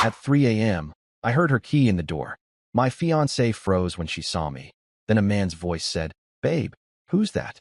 At 3 a.m., I heard her key in the door. My fiancée froze when she saw me. Then a man's voice said, "Babe, who's that?"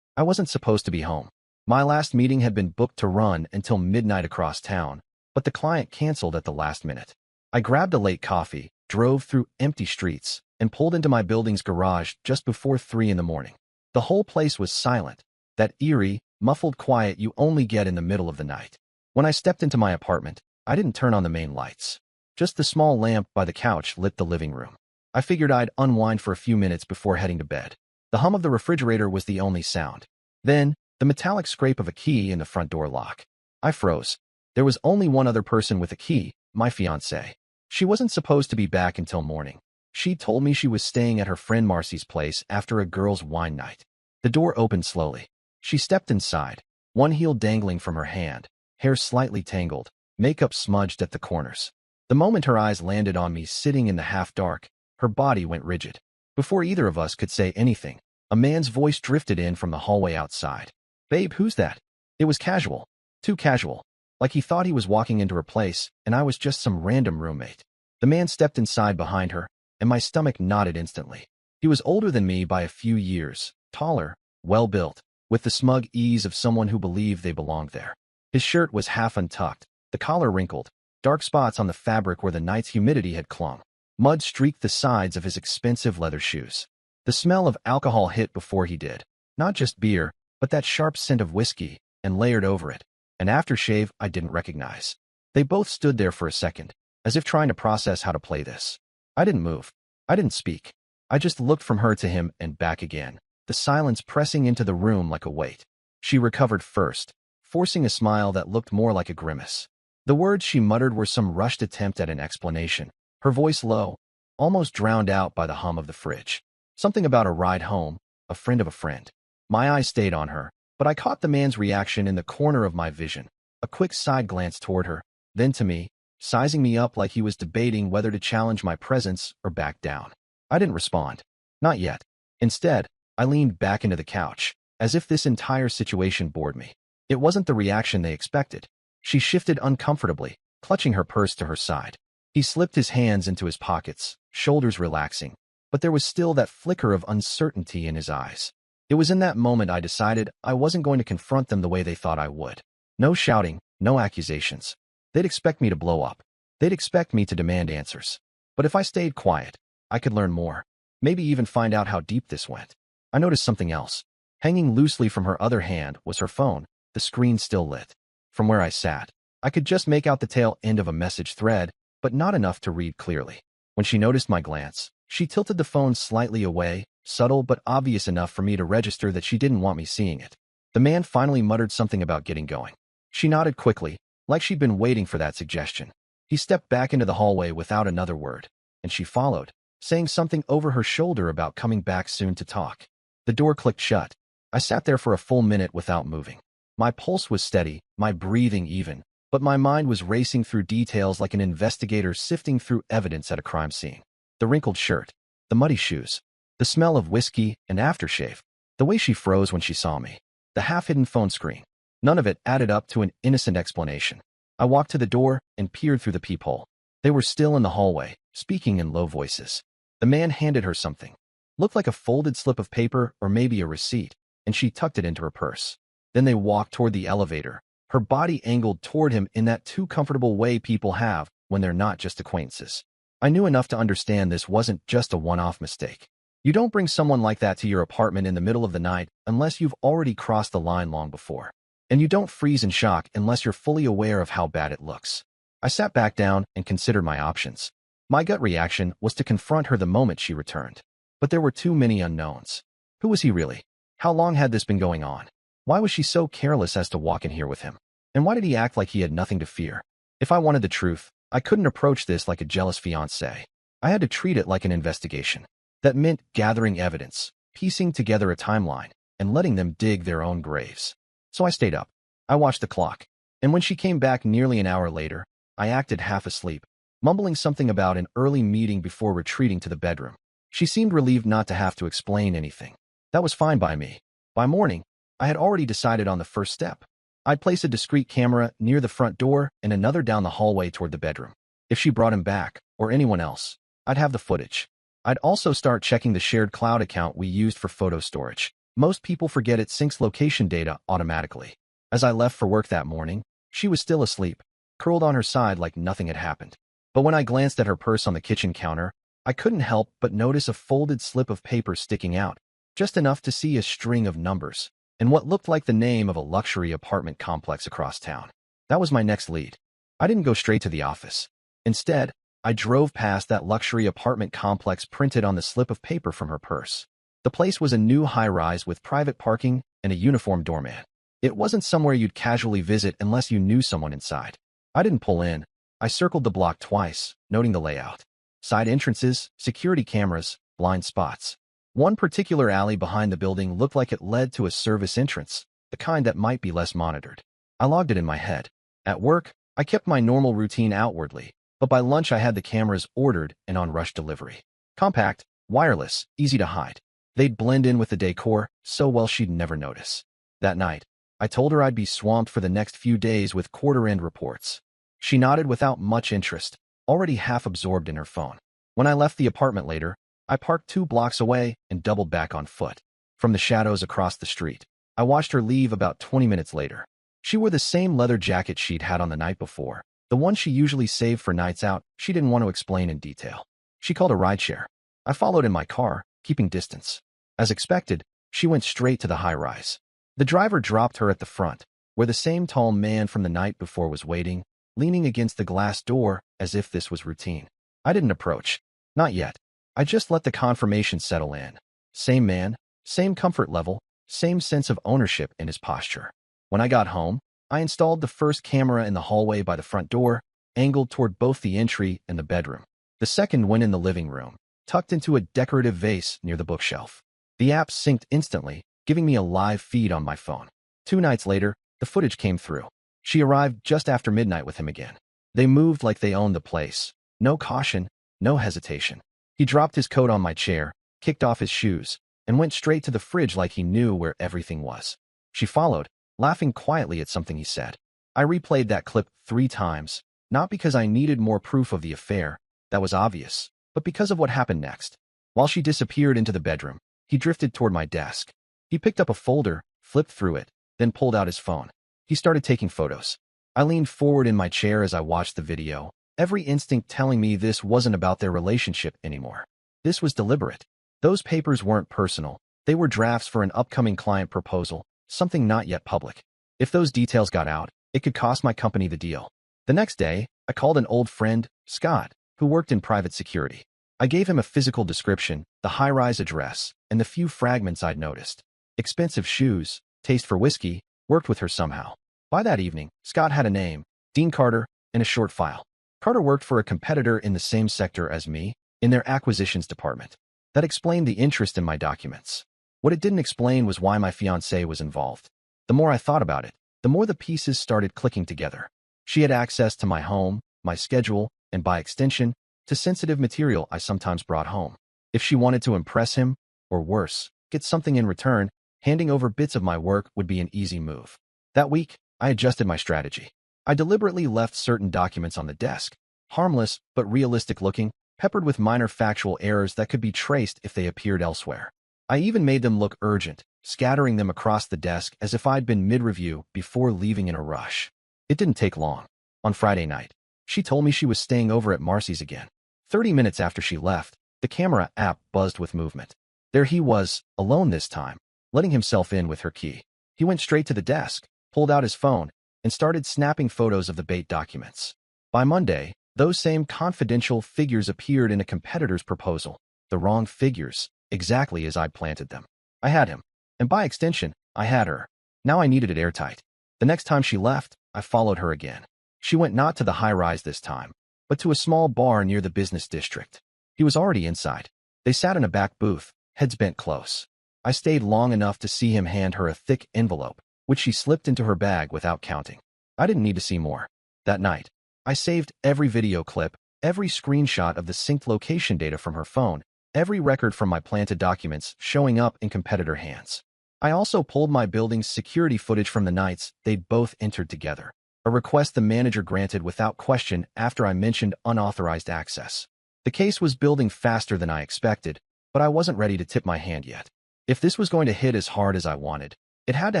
I wasn't supposed to be home. My last meeting had been booked to run until midnight across town, but the client canceled at the last minute. I grabbed a late coffee, drove through empty streets, and pulled into my building's garage just before 3 in the morning. The whole place was silent, that eerie, muffled quiet you only get in the middle of the night. When I stepped into my apartment, I didn't turn on the main lights. Just the small lamp by the couch lit the living room. I figured I'd unwind for a few minutes before heading to bed. The hum of the refrigerator was the only sound. Then, the metallic scrape of a key in the front door lock. I froze. There was only one other person with a key, my fiancée. She wasn't supposed to be back until morning. She told me she was staying at her friend Marcy's place after a girls' wine night. The door opened slowly. She stepped inside, one heel dangling from her hand, hair slightly tangled, makeup smudged at the corners. The moment her eyes landed on me sitting in the half-dark, her body went rigid. Before either of us could say anything, a man's voice drifted in from the hallway outside. "Babe, who's that?" It was casual. Too casual. Like he thought he was walking into her place, and I was just some random roommate. The man stepped inside behind her, and my stomach knotted instantly. He was older than me by a few years, taller, well-built, with the smug ease of someone who believed they belonged there. His shirt was half untucked, the collar wrinkled, dark spots on the fabric where the night's humidity had clung. Mud streaked the sides of his expensive leather shoes. The smell of alcohol hit before he did. Not just beer, but that sharp scent of whiskey, and layered over it, an aftershave I didn't recognize. They both stood there for a second, as if trying to process how to play this. I didn't move. I didn't speak. I just looked from her to him and back again, the silence pressing into the room like a weight. She recovered first, forcing a smile that looked more like a grimace. The words she muttered were some rushed attempt at an explanation, her voice low, almost drowned out by the hum of the fridge. Something about a ride home, a friend of a friend. My eyes stayed on her, but I caught the man's reaction in the corner of my vision, a quick side glance toward her, then to me, sizing me up like he was debating whether to challenge my presence or back down. I didn't respond. Not yet. Instead, I leaned back into the couch, as if this entire situation bored me. It wasn't the reaction they expected. She shifted uncomfortably, clutching her purse to her side. He slipped his hands into his pockets, shoulders relaxing, but there was still that flicker of uncertainty in his eyes. It was in that moment I decided I wasn't going to confront them the way they thought I would. No shouting, no accusations. They'd expect me to blow up. They'd expect me to demand answers. But if I stayed quiet, I could learn more. Maybe even find out how deep this went. I noticed something else. Hanging loosely from her other hand was her phone, the screen still lit. From where I sat, I could just make out the tail end of a message thread, but not enough to read clearly. When she noticed my glance, she tilted the phone slightly away, subtle but obvious enough for me to register that she didn't want me seeing it. The man finally muttered something about getting going. She nodded quickly, like she'd been waiting for that suggestion. He stepped back into the hallway without another word, and she followed, saying something over her shoulder about coming back soon to talk. The door clicked shut. I sat there for a full minute without moving. My pulse was steady, my breathing even, but my mind was racing through details like an investigator sifting through evidence at a crime scene. The wrinkled shirt, the muddy shoes, the smell of whiskey and aftershave, the way she froze when she saw me, the half-hidden phone screen. None of it added up to an innocent explanation. I walked to the door and peered through the peephole. They were still in the hallway, speaking in low voices. The man handed her something. Looked like a folded slip of paper or maybe a receipt, and she tucked it into her purse. Then they walked toward the elevator, her body angled toward him in that too comfortable way people have when they're not just acquaintances. I knew enough to understand this wasn't just a one-off mistake. You don't bring someone like that to your apartment in the middle of the night unless you've already crossed the line long before. And you don't freeze in shock unless you're fully aware of how bad it looks. I sat back down and considered my options. My gut reaction was to confront her the moment she returned. But there were too many unknowns. Who was he really? How long had this been going on? Why was she so careless as to walk in here with him? And why did he act like he had nothing to fear? If I wanted the truth, I couldn't approach this like a jealous fiancé. I had to treat it like an investigation. That meant gathering evidence, piecing together a timeline, and letting them dig their own graves. So I stayed up. I watched the clock. And when she came back nearly an hour later, I acted half asleep, mumbling something about an early meeting before retreating to the bedroom. She seemed relieved not to have to explain anything. That was fine by me. By morning, I had already decided on the first step. I'd place a discreet camera near the front door and another down the hallway toward the bedroom. If she brought him back, or anyone else, I'd have the footage. I'd also start checking the shared cloud account we used for photo storage. Most people forget it syncs location data automatically. As I left for work that morning, she was still asleep, curled on her side like nothing had happened. But when I glanced at her purse on the kitchen counter, I couldn't help but notice a folded slip of paper sticking out, just enough to see a string of numbers, and what looked like the name of a luxury apartment complex across town. That was my next lead. I didn't go straight to the office. Instead, I drove past that luxury apartment complex printed on the slip of paper from her purse. The place was a new high-rise with private parking and a uniformed doorman. It wasn't somewhere you'd casually visit unless you knew someone inside. I didn't pull in. I circled the block twice, noting the layout. Side entrances, security cameras, blind spots. One particular alley behind the building looked like it led to a service entrance, the kind that might be less monitored. I logged it in my head. At work, I kept my normal routine outwardly, but by lunch I had the cameras ordered and on rush delivery. Compact, wireless, easy to hide. They'd blend in with the decor so well she'd never notice. That night, I told her I'd be swamped for the next few days with quarter-end reports. She nodded without much interest, already half absorbed in her phone. When I left the apartment later, I parked 2 blocks away and doubled back on foot. From the shadows across the street, I watched her leave about 20 minutes later. She wore the same leather jacket she'd had on the night before, the one she usually saved for nights out she didn't want to explain in detail. She called a rideshare. I followed in my car, keeping distance. As expected, she went straight to the high-rise. The driver dropped her at the front, where the same tall man from the night before was waiting, leaning against the glass door as if this was routine. I didn't approach. Not yet. I just let the confirmation settle in. Same man, same comfort level, same sense of ownership in his posture. When I got home, I installed the first camera in the hallway by the front door, angled toward both the entry and the bedroom. The second went in the living room, tucked into a decorative vase near the bookshelf. The app synced instantly, giving me a live feed on my phone. 2 nights later, the footage came through. She arrived just after midnight with him again. They moved like they owned the place. No caution, no hesitation. He dropped his coat on my chair, kicked off his shoes, and went straight to the fridge like he knew where everything was. She followed, laughing quietly at something he said. I replayed that clip 3 times, not because I needed more proof of the affair, that was obvious, but because of what happened next. While she disappeared into the bedroom, he drifted toward my desk. He picked up a folder, flipped through it, then pulled out his phone. He started taking photos. I leaned forward in my chair as I watched the video, every instinct telling me this wasn't about their relationship anymore. This was deliberate. Those papers weren't personal. They were drafts for an upcoming client proposal, something not yet public. If those details got out, it could cost my company the deal. The next day, I called an old friend, Scott, who worked in private security. I gave him a physical description, the high-rise address, and the few fragments I'd noticed. Expensive shoes, taste for whiskey, worked with her somehow. By that evening, Scott had a name, Dean Carter, and a short file. Carter worked for a competitor in the same sector as me, in their acquisitions department. That explained the interest in my documents. What it didn't explain was why my fiancée was involved. The more I thought about it, the more the pieces started clicking together. She had access to my home, my schedule, and by extension, to sensitive material I sometimes brought home. If she wanted to impress him, or worse, get something in return, handing over bits of my work would be an easy move. That week, I adjusted my strategy. I deliberately left certain documents on the desk, harmless but realistic looking, peppered with minor factual errors that could be traced if they appeared elsewhere. I even made them look urgent, scattering them across the desk as if I'd been mid-review before leaving in a rush. It didn't take long. On Friday night, she told me she was staying over at Marcy's again. 30 minutes after she left, the camera app buzzed with movement. There he was, alone this time, letting himself in with her key. He went straight to the desk, pulled out his phone, and started snapping photos of the bait documents. By Monday, those same confidential figures appeared in a competitor's proposal. The wrong figures, exactly as I'd planted them. I had him, and by extension, I had her. Now I needed it airtight. The next time she left, I followed her again. She went not to the high-rise this time, but to a small bar near the business district. He was already inside. They sat in a back booth, heads bent close. I stayed long enough to see him hand her a thick envelope, which she slipped into her bag without counting. I didn't need to see more. That night, I saved every video clip, every screenshot of the synced location data from her phone, every record from my planted documents showing up in competitor hands. I also pulled my building's security footage from the nights they'd both entered together. a request the manager granted without question after I mentioned unauthorized access. The case was building faster than I expected, but I wasn't ready to tip my hand yet. If this was going to hit as hard as I wanted, it had to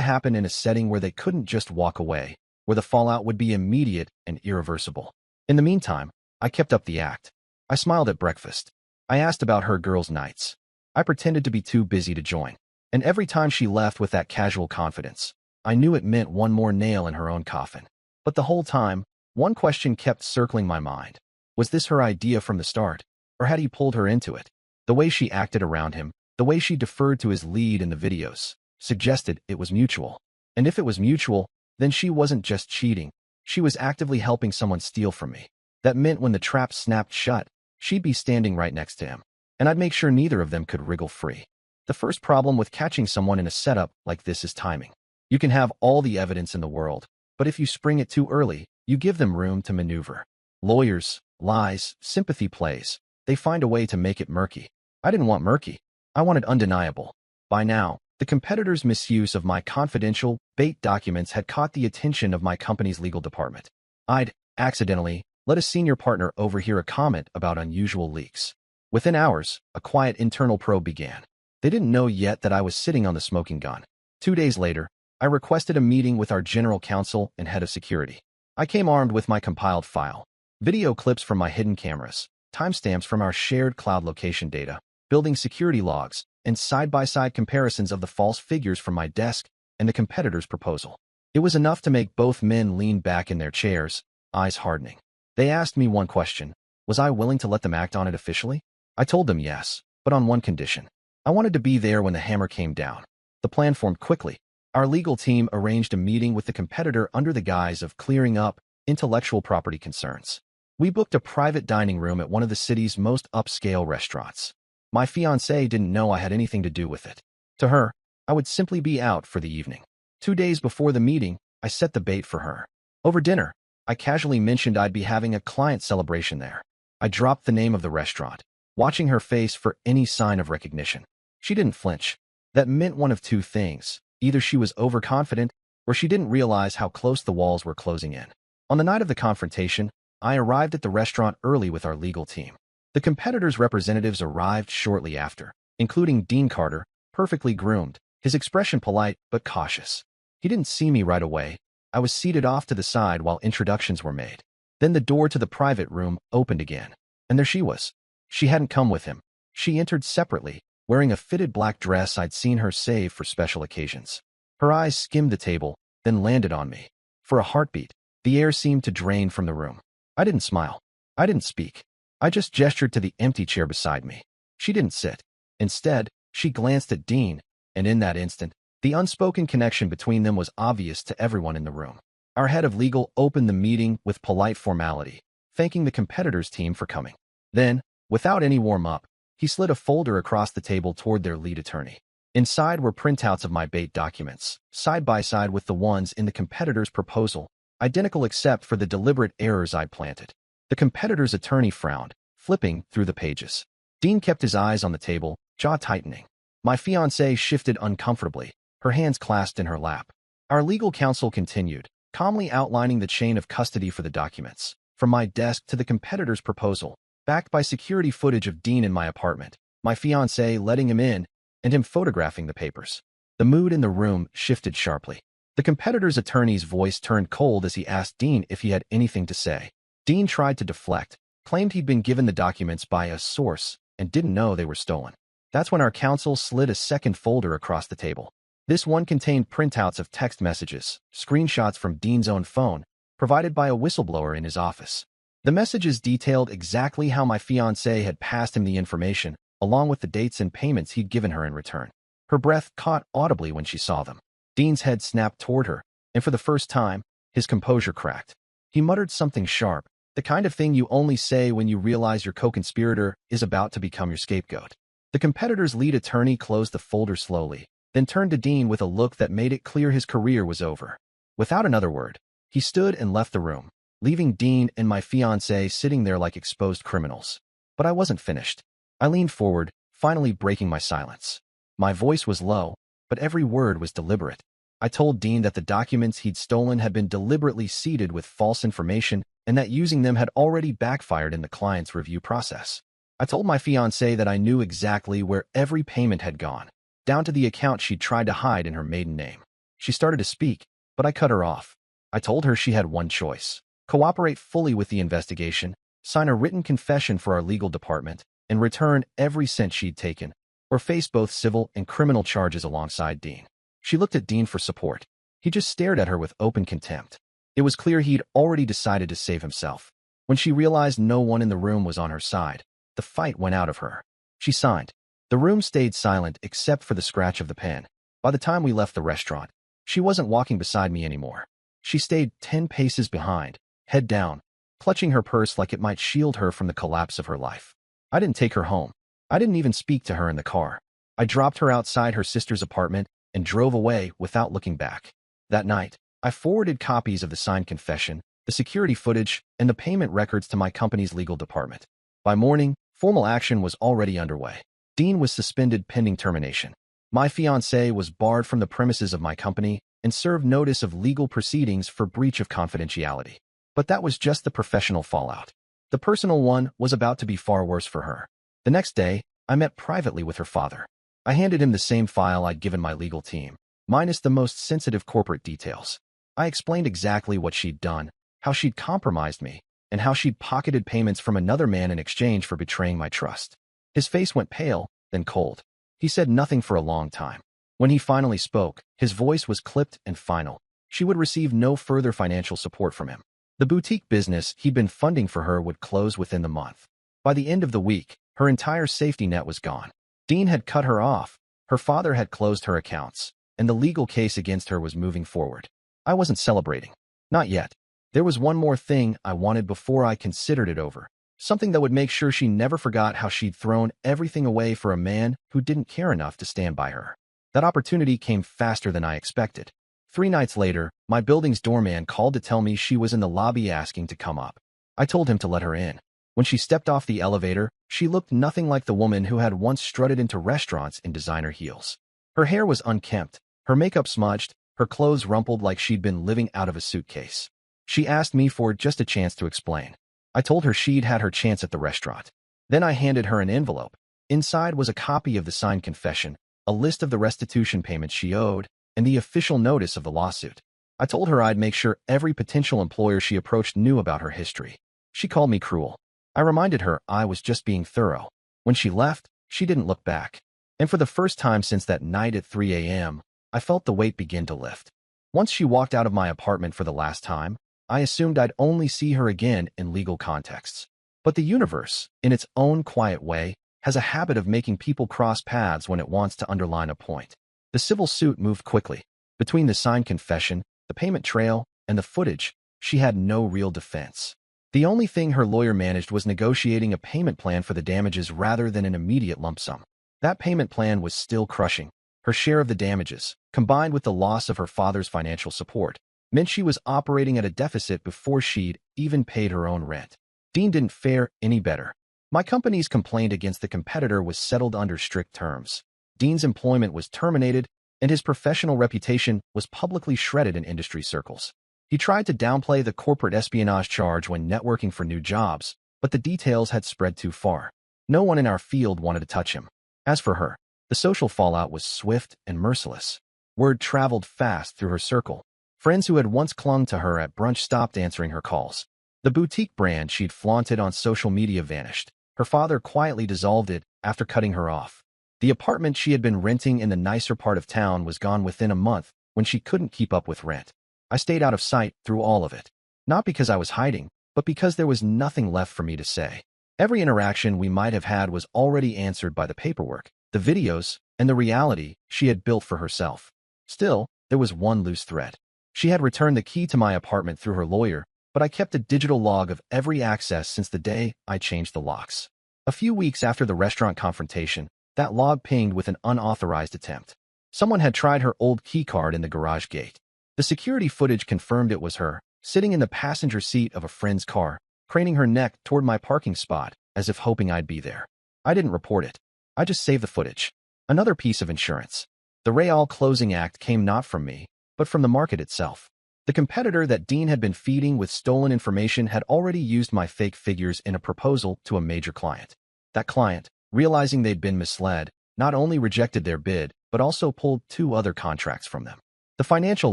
happen in a setting where they couldn't just walk away, where the fallout would be immediate and irreversible. In the meantime, I kept up the act. I smiled at breakfast. I asked about her girls' nights. I pretended to be too busy to join. And every time she left with that casual confidence, I knew it meant one more nail in her own coffin. But the whole time, one question kept circling my mind. Was this her idea from the start, or had he pulled her into it? The way she acted around him, the way she deferred to his lead in the videos, suggested it was mutual. And if it was mutual, then she wasn't just cheating. She was actively helping someone steal from me. That meant when the trap snapped shut, she'd be standing right next to him. And I'd make sure neither of them could wriggle free. The first problem with catching someone in a setup like this is timing. You can have all the evidence in the world, but if you spring it too early, you give them room to maneuver. Lawyers, lies, sympathy plays. They find a way to make it murky. I didn't want murky. I wanted undeniable. By now, the competitor's misuse of my confidential, bait documents had caught the attention of my company's legal department. I'd, accidentally, let a senior partner overhear a comment about unusual leaks. Within hours, a quiet internal probe began. They didn't know yet that I was sitting on the smoking gun. 2 days later, I requested a meeting with our general counsel and head of security. I came armed with my compiled file, video clips from my hidden cameras, timestamps from our shared cloud location data, building security logs, and side-by-side comparisons of the false figures from my desk and the competitor's proposal. It was enough to make both men lean back in their chairs, eyes hardening. They asked me one question. Was I willing to let them act on it officially? I told them yes, but on one condition. I wanted to be there when the hammer came down. The plan formed quickly. Our legal team arranged a meeting with the competitor under the guise of clearing up intellectual property concerns. We booked a private dining room at one of the city's most upscale restaurants. My fiancée didn't know I had anything to do with it. To her, I would simply be out for the evening. 2 days before the meeting, I set the bait for her. Over dinner, I casually mentioned I'd be having a client celebration there. I dropped the name of the restaurant, watching her face for any sign of recognition. She didn't flinch. That meant one of two things. Either she was overconfident, or she didn't realize how close the walls were closing in. On the night of the confrontation, I arrived at the restaurant early with our legal team. The competitor's representatives arrived shortly after, including Dean Carter, perfectly groomed, his expression polite but cautious. He didn't see me right away. I was seated off to the side while introductions were made. Then the door to the private room opened again, and there she was. She hadn't come with him. She entered separately, wearing a fitted black dress I'd seen her save for special occasions. Her eyes skimmed the table, then landed on me. For a heartbeat, the air seemed to drain from the room. I didn't smile. I didn't speak. I just gestured to the empty chair beside me. She didn't sit. Instead, she glanced at Dean, and in that instant, the unspoken connection between them was obvious to everyone in the room. Our head of legal opened the meeting with polite formality, thanking the competitors' team for coming. Then, without any warm-up, he slid a folder across the table toward their lead attorney. Inside were printouts of my bait documents, side by side with the ones in the competitor's proposal, identical except for the deliberate errors I'd planted. The competitor's attorney frowned, flipping through the pages. Dean kept his eyes on the table, jaw tightening. My fiancée shifted uncomfortably, her hands clasped in her lap. Our legal counsel continued, calmly outlining the chain of custody for the documents, from my desk to the competitor's proposal, backed by security footage of Dean in my apartment, my fiancée letting him in, and him photographing the papers. The mood in the room shifted sharply. The competitor's attorney's voice turned cold as he asked Dean if he had anything to say. Dean tried to deflect, claimed he'd been given the documents by a source, and didn't know they were stolen. That's when our counsel slid a second folder across the table. This one contained printouts of text messages, screenshots from Dean's own phone, provided by a whistleblower in his office. The messages detailed exactly how my fiancée had passed him the information, along with the dates and payments he'd given her in return. Her breath caught audibly when she saw them. Dean's head snapped toward her, and for the first time, his composure cracked. He muttered something sharp, the kind of thing you only say when you realize your co-conspirator is about to become your scapegoat. The competitor's lead attorney closed the folder slowly, then turned to Dean with a look that made it clear his career was over. Without another word, he stood and left the room, leaving Dean and my fiancée sitting there like exposed criminals. But I wasn't finished. I leaned forward, finally breaking my silence. My voice was low, but every word was deliberate. I told Dean that the documents he'd stolen had been deliberately seeded with false information and that using them had already backfired in the client's review process. I told my fiancée that I knew exactly where every payment had gone, down to the account she'd tried to hide in her maiden name. She started to speak, but I cut her off. I told her she had one choice: cooperate fully with the investigation, sign a written confession for our legal department, and return every cent she'd taken, or face both civil and criminal charges alongside Dean. She looked at Dean for support. He just stared at her with open contempt. It was clear he'd already decided to save himself. When she realized no one in the room was on her side, the fight went out of her. She signed. The room stayed silent except for the scratch of the pen. By the time we left the restaurant, she wasn't walking beside me anymore. She stayed 10 paces behind, head down, clutching her purse like it might shield her from the collapse of her life. I didn't take her home. I didn't even speak to her in the car. I dropped her outside her sister's apartment and drove away without looking back. That night, I forwarded copies of the signed confession, the security footage, and the payment records to my company's legal department. By morning, formal action was already underway. Dean was suspended pending termination. My fiancée was barred from the premises of my company and served notice of legal proceedings for breach of confidentiality. But that was just the professional fallout. The personal one was about to be far worse for her. The next day, I met privately with her father. I handed him the same file I'd given my legal team, minus the most sensitive corporate details. I explained exactly what she'd done, how she'd compromised me, and how she'd pocketed payments from another man in exchange for betraying my trust. His face went pale, then cold. He said nothing for a long time. When he finally spoke, his voice was clipped and final. She would receive no further financial support from him. The boutique business he'd been funding for her would close within the month. By the end of the week, her entire safety net was gone. Dean had cut her off, her father had closed her accounts, and the legal case against her was moving forward. I wasn't celebrating. Not yet. There was one more thing I wanted before I considered it over. Something that would make sure she never forgot how she'd thrown everything away for a man who didn't care enough to stand by her. That opportunity came faster than I expected. 3 nights later, my building's doorman called to tell me she was in the lobby asking to come up. I told him to let her in. When she stepped off the elevator, she looked nothing like the woman who had once strutted into restaurants in designer heels. Her hair was unkempt, her makeup smudged, her clothes rumpled like she'd been living out of a suitcase. She asked me for just a chance to explain. I told her she'd had her chance at the restaurant. Then I handed her an envelope. Inside was a copy of the signed confession, a list of the restitution payments she owed, and the official notice of the lawsuit. I told her I'd make sure every potential employer she approached knew about her history. She called me cruel. I reminded her I was just being thorough. When she left, she didn't look back. And for the first time since that night at 3 a.m., I felt the weight begin to lift. Once she walked out of my apartment for the last time, I assumed I'd only see her again in legal contexts. But the universe, in its own quiet way, has a habit of making people cross paths when it wants to underline a point. The civil suit moved quickly. Between the signed confession, the payment trail, and the footage, she had no real defense. The only thing her lawyer managed was negotiating a payment plan for the damages rather than an immediate lump sum. That payment plan was still crushing. Her share of the damages, combined with the loss of her father's financial support, meant she was operating at a deficit before she'd even paid her own rent. Dean didn't fare any better. My company's complaint against the competitor was settled under strict terms. Dean's employment was terminated, and his professional reputation was publicly shredded in industry circles. He tried to downplay the corporate espionage charge when networking for new jobs, but the details had spread too far. No one in our field wanted to touch him. As for her, the social fallout was swift and merciless. Word traveled fast through her circle. Friends who had once clung to her at brunch stopped answering her calls. The boutique brand she'd flaunted on social media vanished. Her father quietly dissolved it after cutting her off. The apartment she had been renting in the nicer part of town was gone within a month when she couldn't keep up with rent. I stayed out of sight through all of it. Not because I was hiding, but because there was nothing left for me to say. Every interaction we might have had was already answered by the paperwork, the videos, and the reality she had built for herself. Still, there was one loose thread. She had returned the key to my apartment through her lawyer, but I kept a digital log of every access since the day I changed the locks. A few weeks after the restaurant confrontation, that log pinged with an unauthorized attempt. Someone had tried her old keycard in the garage gate. The security footage confirmed it was her, sitting in the passenger seat of a friend's car, craning her neck toward my parking spot, as if hoping I'd be there. I didn't report it. I just saved the footage. Another piece of insurance. The Real closing act came not from me, but from the market itself. The competitor that Dean had been feeding with stolen information had already used my fake figures in a proposal to a major client. That client, realizing they'd been misled, not only rejected their bid, but also pulled 2 other contracts from them. The financial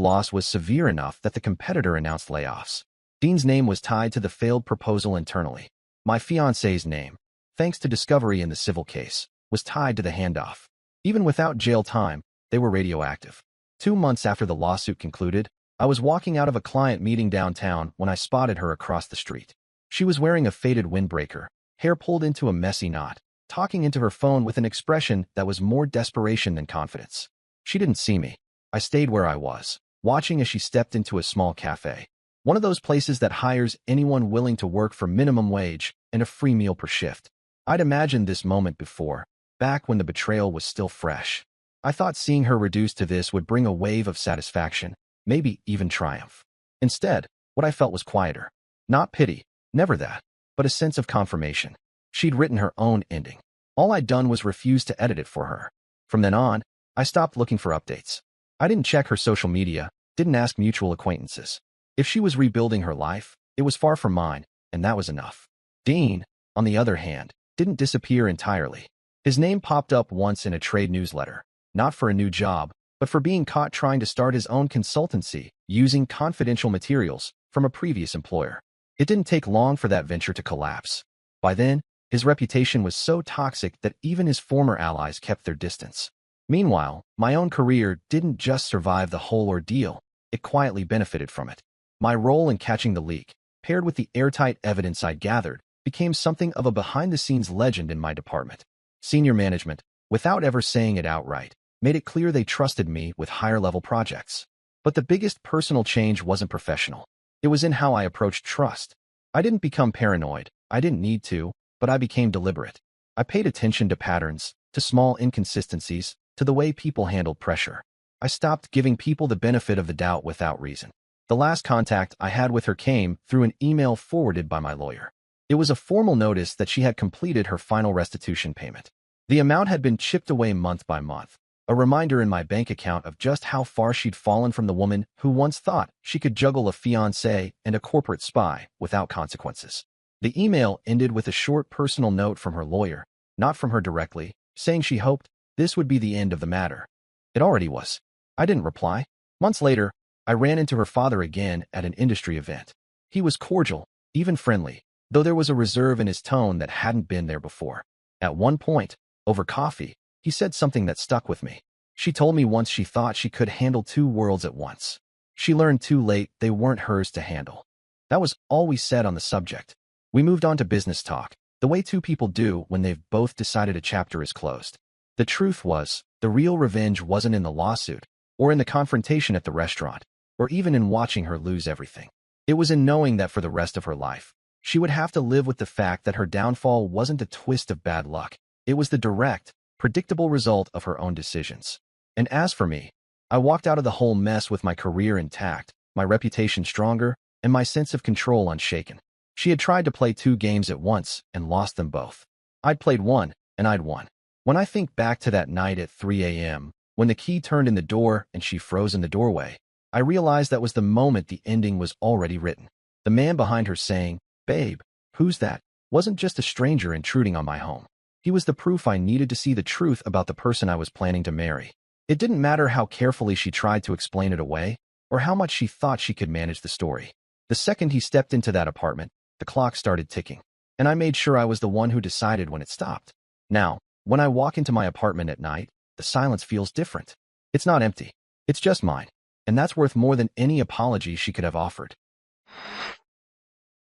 loss was severe enough that the competitor announced layoffs. Dean's name was tied to the failed proposal internally. My fiancée's name, thanks to discovery in the civil case, was tied to the handoff. Even without jail time, they were radioactive. 2 months after the lawsuit concluded, I was walking out of a client meeting downtown when I spotted her across the street. She was wearing a faded windbreaker, hair pulled into a messy knot, talking into her phone with an expression that was more desperation than confidence. She didn't see me. I stayed where I was, watching as she stepped into a small cafe. One of those places that hires anyone willing to work for minimum wage and a free meal per shift. I'd imagined this moment before, back when the betrayal was still fresh. I thought seeing her reduced to this would bring a wave of satisfaction, maybe even triumph. Instead, what I felt was quieter. Not pity, never that, but a sense of confirmation. She'd written her own ending. All I'd done was refuse to edit it for her. From then on, I stopped looking for updates. I didn't check her social media, didn't ask mutual acquaintances. If she was rebuilding her life, it was far from mine, and that was enough. Dean, on the other hand, didn't disappear entirely. His name popped up once in a trade newsletter, not for a new job, but for being caught trying to start his own consultancy using confidential materials from a previous employer. It didn't take long for that venture to collapse. By then, his reputation was so toxic that even his former allies kept their distance. Meanwhile, my own career didn't just survive the whole ordeal, it quietly benefited from it. My role in catching the leak, paired with the airtight evidence I'd gathered, became something of a behind-the-scenes legend in my department. Senior management, without ever saying it outright, made it clear they trusted me with higher-level projects. But the biggest personal change wasn't professional. It was in how I approached trust. I didn't become paranoid. I didn't need to, but I became deliberate. I paid attention to patterns, to small inconsistencies, to the way people handled pressure. I stopped giving people the benefit of the doubt without reason. The last contact I had with her came through an email forwarded by my lawyer. It was a formal notice that she had completed her final restitution payment. The amount had been chipped away month by month, a reminder in my bank account of just how far she'd fallen from the woman who once thought she could juggle a fiancé and a corporate spy without consequences. The email ended with a short personal note from her lawyer, not from her directly, saying she hoped this would be the end of the matter. It already was. I didn't reply. Months later, I ran into her father again at an industry event. He was cordial, even friendly, though there was a reserve in his tone that hadn't been there before. At one point, over coffee, he said something that stuck with me. She told me once she thought she could handle 2 worlds at once. She learned too late they weren't hers to handle. That was all we said on the subject. We moved on to business talk, the way 2 people do when they've both decided a chapter is closed. The truth was, the real revenge wasn't in the lawsuit, or in the confrontation at the restaurant, or even in watching her lose everything. It was in knowing that for the rest of her life, she would have to live with the fact that her downfall wasn't a twist of bad luck. It was the direct, predictable result of her own decisions. And as for me, I walked out of the whole mess with my career intact, my reputation stronger, and my sense of control unshaken. She had tried to play 2 games at once and lost them both. I'd played one, and I'd won. When I think back to that night at 3 a.m., when the key turned in the door and she froze in the doorway, I realized that was the moment the ending was already written. The man behind her saying, "Babe, who's that?" wasn't just a stranger intruding on my home. He was the proof I needed to see the truth about the person I was planning to marry. It didn't matter how carefully she tried to explain it away, or how much she thought she could manage the story. The second he stepped into that apartment, the clock started ticking, and I made sure I was the one who decided when it stopped. Now, when I walk into my apartment at night, the silence feels different. It's not empty. It's just mine. And that's worth more than any apology she could have offered.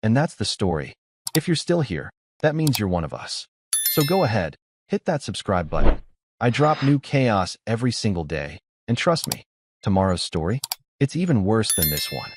And that's the story. If you're still here, that means you're one of us. So go ahead, hit that subscribe button. I drop new chaos every single day, and trust me, tomorrow's story, it's even worse than this one.